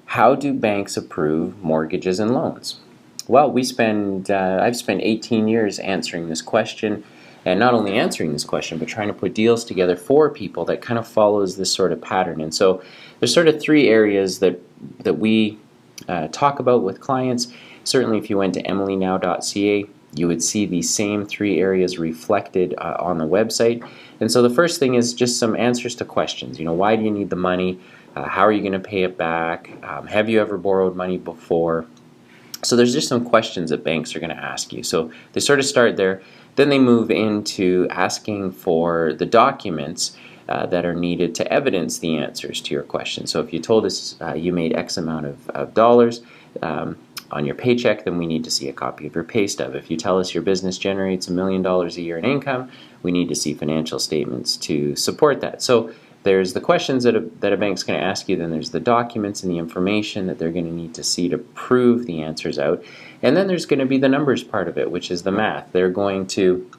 How do banks approve mortgages and loans? Well, I've spent 18 years answering this question, and not only answering this question, but trying to put deals together for people that kind of follows this sort of pattern. And so there's sort of three areas that we talk about with clients. Certainly, if you went to emilynow.ca, you would see these same three areas reflected on the website. And so the first thing is just some answers to questions. Why do you need the money? How are you going to pay it back? Have you ever borrowed money before? So there's just some questions that banks are going to ask you. So they sort of start there. Then they move into asking for the documents that are needed to evidence the answers to your questions. So if you told us you made X amount of dollars on your paycheck, then we need to see a copy of your pay stub. If you tell us your business generates $1 million a year in income, we need to see financial statements to support that. So there's the questions that a bank's going to ask you, then there's the documents and the information that they're going to need to see to prove the answers out, and then there's going to be the numbers part of it, which is the math. They're going to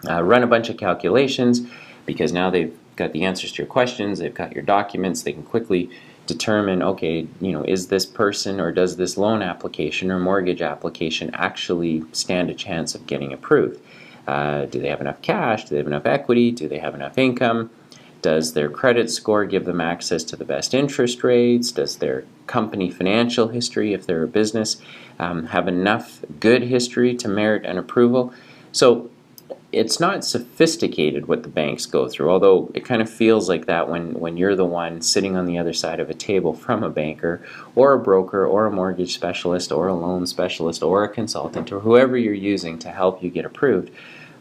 run a bunch of calculations, because now they've got the answers to your questions, they've got your documents, they can quickly determine, okay, is this person or does this loan application or mortgage application actually stand a chance of getting approved? Do they have enough cash? Do they have enough equity? Do they have enough income? Does their credit score give them access to the best interest rates? Does their company financial history, if they're a business, have enough good history to merit an approval? So it's not sophisticated what the banks go through, although it kind of feels like that when you're the one sitting on the other side of a table from a banker or a broker or a mortgage specialist or a loan specialist or a consultant or whoever you're using to help you get approved.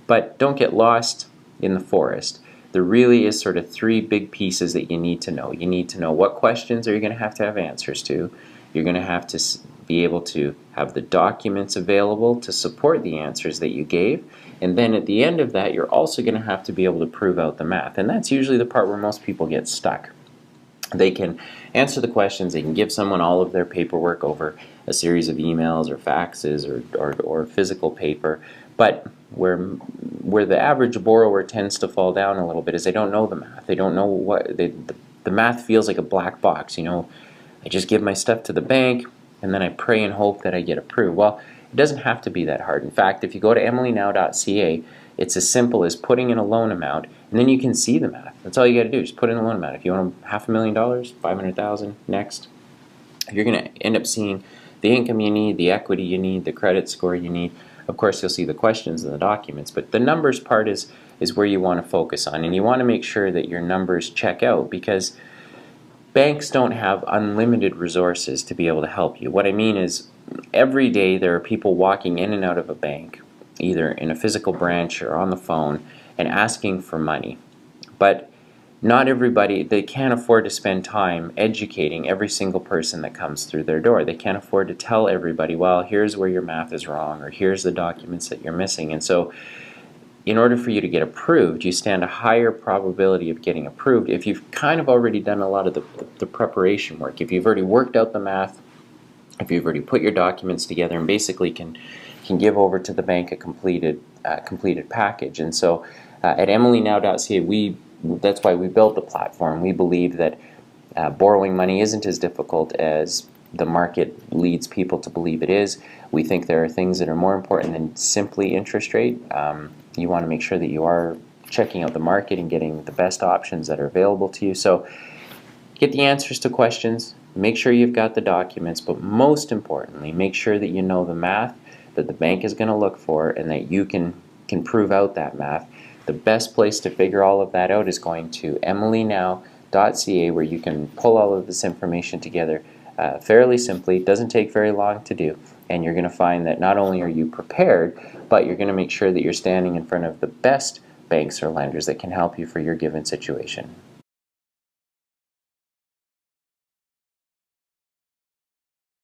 But don't get lost in the forest. There really is sort of three big pieces that you need to know. You need to know what questions are you going to have answers to. You're going to have to be able to have the documents available to support the answers that you gave. And then at the end of that, you're also going to have to be able to prove out the math. And that's usually the part where most people get stuck. They can answer the questions, they can give someone all of their paperwork over a series of emails or faxes or physical paper, but where the average borrower tends to fall down a little bit is they don't know the math. They don't know what the math feels like a black box. I just give my stuff to the bank and then I pray and hope that I get approved. Well, it doesn't have to be that hard. In fact, if you go to emilynow.ca, it's as simple as putting in a loan amount, and then you can see the math. That's all you got to do, just put in a loan amount. If you want $500,000, $500,000, next, you're going to end up seeing the income you need, the equity you need, the credit score you need. Of course, you'll see the questions and the documents, but the numbers part is where you want to focus on, and you want to make sure that your numbers check out, because banks don't have unlimited resources to be able to help you. What I mean is, every day there are people walking in and out of a bank, either in a physical branch or on the phone, and asking for money. But not everybody, they can't afford to spend time educating every single person that comes through their door. They can't afford to tell everybody, well, here's where your math is wrong, or here's the documents that you're missing. And so in order for you to get approved, you stand a higher probability of getting approved if you've kind of already done a lot of the preparation work. If you've already worked out the math, if you've already put your documents together and basically can give over to the bank a completed package. And so at emilynow.ca, that's why we built the platform. We believe that borrowing money isn't as difficult as the market leads people to believe it is. We think there are things that are more important than simply interest rate. You want to make sure that you are checking out the market and getting the best options that are available to you. So get the answers to questions, make sure you've got the documents, but most importantly, make sure that you know the math that the bank is going to look for and that you can prove out that math. The best place to figure all of that out is going to emilynow.ca, where you can pull all of this information together fairly simply. It doesn't take very long to do, and you're going to find that not only are you prepared, but you're going to make sure that you're standing in front of the best banks or lenders that can help you for your given situation.